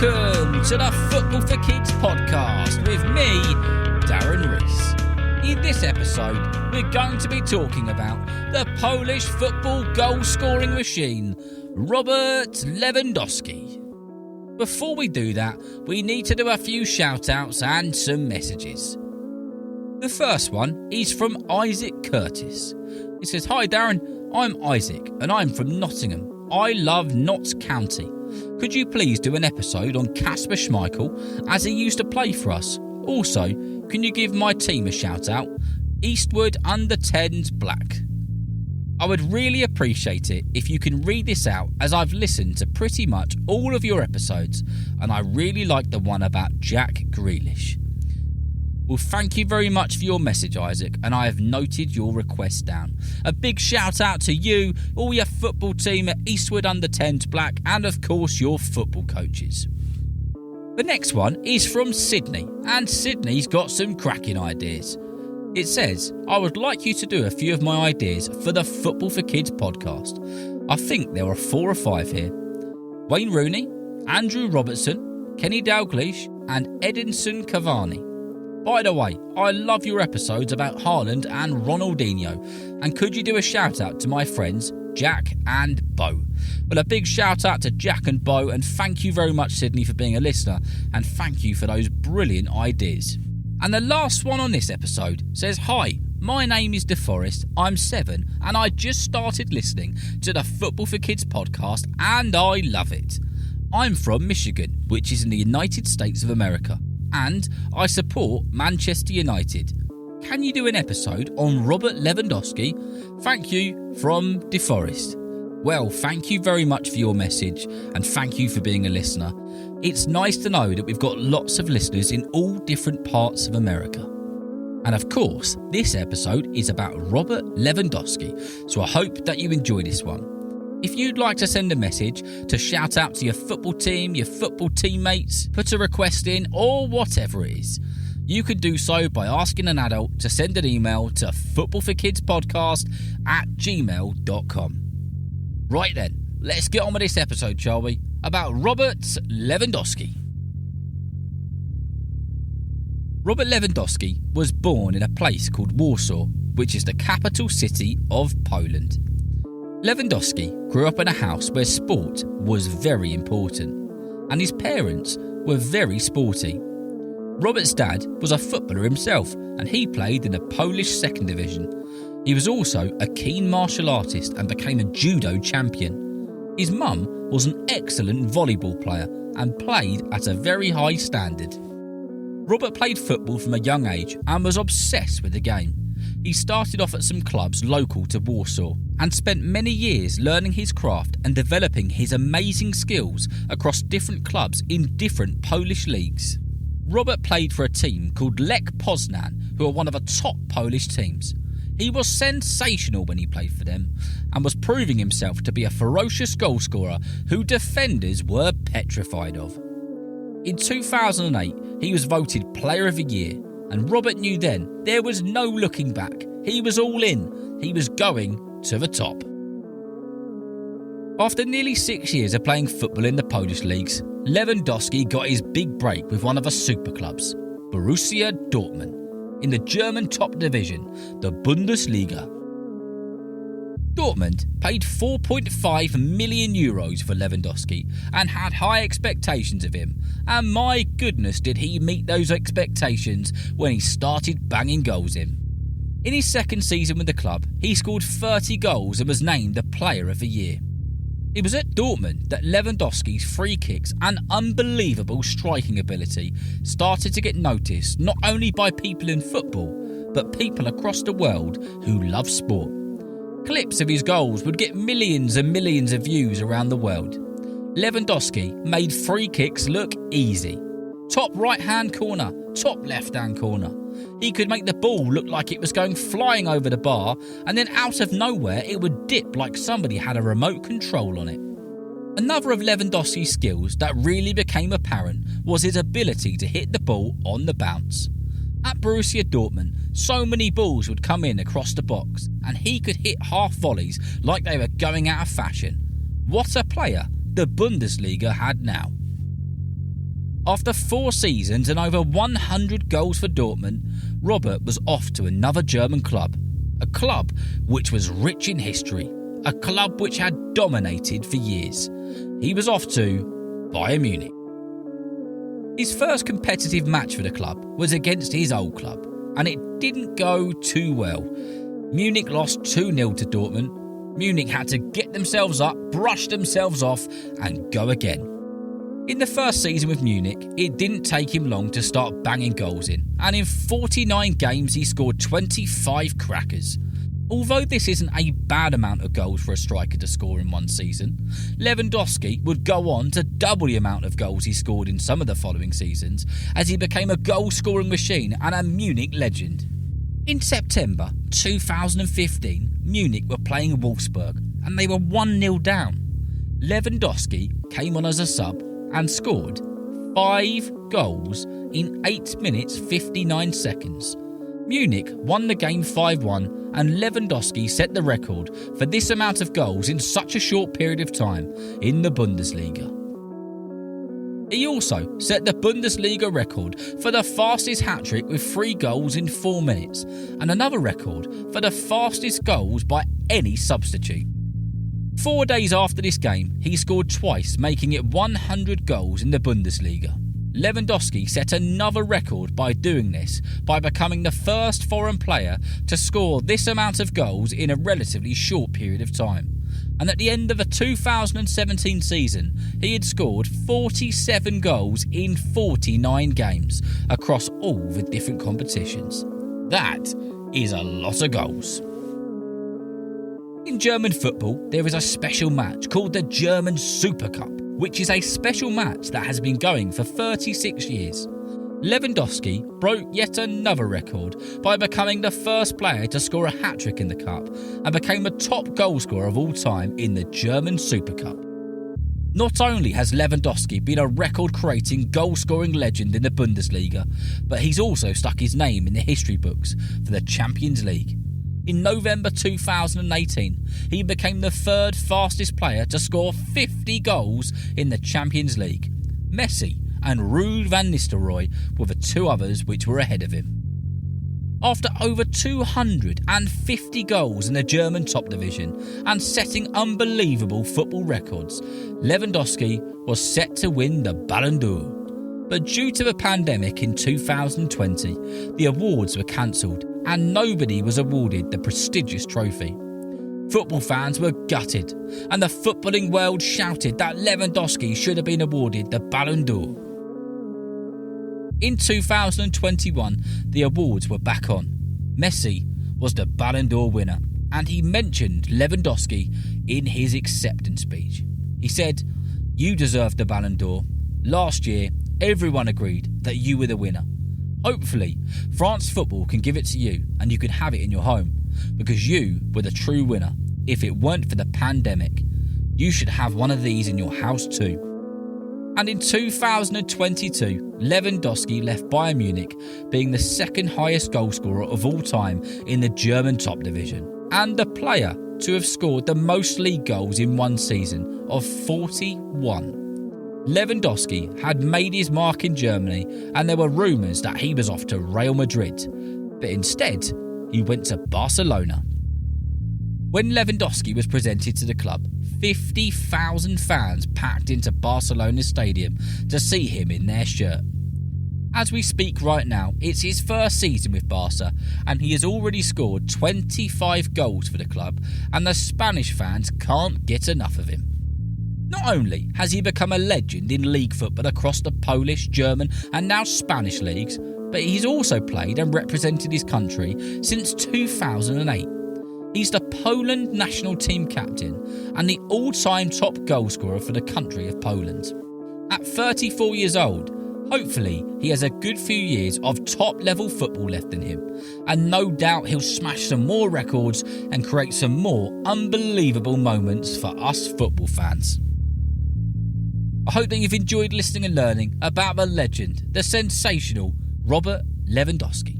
welcome to the Football for Kids podcast with me, Darren Rees. In this episode, we're going to be talking about the Polish football goal-scoring machine, Robert Lewandowski. Before we do that, we need to do a few shout-outs and some messages. The first one is from Isaac Curtis. He says, "Hi Darren, I'm Isaac and I'm from Nottingham. I love Notts County. Could you please do an episode on Kasper Schmeichel as he used to play for us? Also, can you give my team a shout out? Eastwood Under-10s Black." I would really appreciate it if you can read this out, as I've listened to pretty much all of your episodes and I really like the one about Jack Grealish. Well, thank you very much for your message, Isaac, and I have noted your request down. A big shout out to you, all your football team at Eastwood Under-10s Black, and of course your football coaches. The next one is from Sydney, and Sydney's got some cracking ideas. It says, "I would like you to do a few of my ideas for the Football for Kids podcast. I think there are 4 or 5 here. Wayne Rooney, Andrew Robertson, Kenny Dalglish, and Edinson Cavani. By the way, I love your episodes about Haaland and Ronaldinho, and could you do a shout out to my friends Jack and Bo?" Well, a big shout out to Jack and Bo, and thank you very much, Sydney, for being a listener, and thank you for those brilliant ideas. And the last one on this episode says, "Hi, my name is DeForest, I'm 7, and I just started listening to the Football for Kids podcast, and I love it. I'm from Michigan, which is in the United States of America, and I support Manchester United. Can you do an episode on Robert Lewandowski? Thank you, from DeForest." Well, thank you very much for your message, and thank you for being a listener. It's nice to know that we've got lots of listeners in all different parts of America. And of course, this episode is about Robert Lewandowski, so I hope that you enjoy this one. If you'd like to send a message to shout out to your football team, your football teammates, put a request in, or whatever it is, you could do so by asking an adult to send an email to footballforkidspodcast@gmail.com. Right then, let's get on with this episode, shall we? About Robert Lewandowski. Robert Lewandowski was born in a place called Warsaw, which is the capital city of Poland. Lewandowski grew up in a house where sport was very important, and his parents were very sporty. Robert's dad was a footballer himself, and he played in the Polish second division. He was also a keen martial artist and became a judo champion. His mum was an excellent volleyball player and played at a very high standard. Robert played football from a young age and was obsessed with the game. He started off at some clubs local to Warsaw and spent many years learning his craft and developing his amazing skills across different clubs in different Polish leagues. Robert played for a team called Lech Poznan, who are one of the top Polish teams. He was sensational when he played for them and was proving himself to be a ferocious goalscorer who defenders were petrified of. In 2008, he was voted Player of the Year, and Robert knew then there was no looking back. He was all in. He was going to the top. After nearly 6 years of playing football in the Polish leagues, Lewandowski got his big break with one of the super clubs, Borussia Dortmund, in the German top division, the Bundesliga. Dortmund paid €4.5 million for Lewandowski and had high expectations of him, and my goodness did he meet those expectations when he started banging goals in. In his second season with the club, he scored 30 goals and was named the Player of the Year. It was at Dortmund that Lewandowski's free kicks and unbelievable striking ability started to get noticed not only by people in football, but people across the world who love sport. Clips of his goals would get millions and millions of views around the world. Lewandowski made free kicks look easy. Top right-hand corner, top left-hand corner. He could make the ball look like it was going flying over the bar, and then out of nowhere it would dip like somebody had a remote control on it. Another of Lewandowski's skills that really became apparent was his ability to hit the ball on the bounce. At Borussia Dortmund, so many balls would come in across the box, and he could hit half volleys like they were going out of fashion. What a player the Bundesliga had now. After 4 seasons and over 100 goals for Dortmund, Robert was off to another German club. A club which was rich in history. A club which had dominated for years. He was off to Bayern Munich. His first competitive match for the club was against his old club, and it didn't go too well. Munich lost 2-0 to Dortmund. Munich had to get themselves up, brush themselves off, and go again. In the first season with Munich, it didn't take him long to start banging goals in, and in 49 games he scored 25 crackers. Although this isn't a bad amount of goals for a striker to score in one season, Lewandowski would go on to double the amount of goals he scored in some of the following seasons, as he became a goal-scoring machine and a Munich legend. In September 2015, Munich were playing Wolfsburg, and they were 1-0 down. Lewandowski came on as a sub and scored 5 goals in 8 minutes 59 seconds. Munich won the game 5-1, and Lewandowski set the record for this amount of goals in such a short period of time in the Bundesliga. He also set the Bundesliga record for the fastest hat-trick with 3 goals in 4 minutes, and another record for the fastest goals by any substitute. 4 days after this game, he scored twice, making it 100 goals in the Bundesliga. Lewandowski set another record by doing this, by becoming the first foreign player to score this amount of goals in a relatively short period of time. And at the end of the 2017 season, he had scored 47 goals in 49 games across all the different competitions. That is a lot of goals. In German football, there is a special match called the German Super Cup, which is a special match that has been going for 36 years. Lewandowski broke yet another record by becoming the first player to score a hat-trick in the cup and became the top goalscorer of all time in the German Super Cup. Not only has Lewandowski been a record-creating goal-scoring legend in the Bundesliga, but he's also stuck his name in the history books for the Champions League. In November 2018, he became the 3rd fastest player to score 50 goals in the Champions League. Messi and Ruud van Nistelrooy were the 2 others which were ahead of him. After over 250 goals in the German top division and setting unbelievable football records, Lewandowski was set to win the Ballon d'Or. But due to the pandemic in 2020, the awards were cancelled and nobody was awarded the prestigious trophy. Football fans were gutted, and the footballing world shouted that Lewandowski should have been awarded the Ballon d'Or. In 2021, the awards were back on. Messi was the Ballon d'Or winner, and he mentioned Lewandowski in his acceptance speech. He said, "You deserve the Ballon d'Or. Last year, everyone agreed that you were the winner. Hopefully, France football can give it to you and you can have it in your home, because you were the true winner. If it weren't for the pandemic, you should have one of these in your house too." And in 2022, Lewandowski left Bayern Munich, being the 2nd highest goalscorer of all time in the German top division, and the player to have scored the most league goals in one season of 41. Lewandowski had made his mark in Germany, and there were rumours that he was off to Real Madrid, but instead he went to Barcelona. When Lewandowski was presented to the club, 50,000 fans packed into Barcelona's stadium to see him in their shirt. As we speak right now, it's his first season with Barca, and he has already scored 25 goals for the club, and the Spanish fans can't get enough of him. Not only has he become a legend in league football across the Polish, German and now Spanish leagues, but he's also played and represented his country since 2008. He's the Poland national team captain and the all-time top goalscorer for the country of Poland. At 34 years old, hopefully he has a good few years of top-level football left in him, and no doubt he'll smash some more records and create some more unbelievable moments for us football fans. I hope that you've enjoyed listening and learning about the legend, the sensational Robert Lewandowski.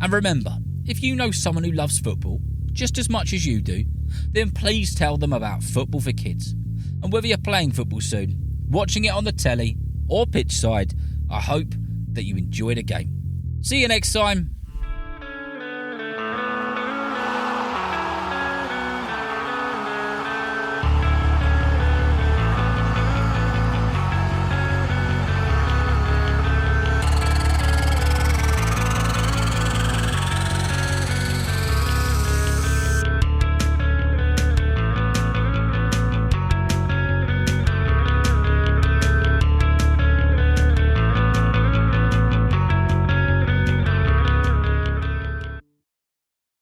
And remember, if you know someone who loves football just as much as you do, then please tell them about Football for Kids. And whether you're playing football soon, watching it on the telly, or pitch side, I hope that you enjoy the game. See you next time.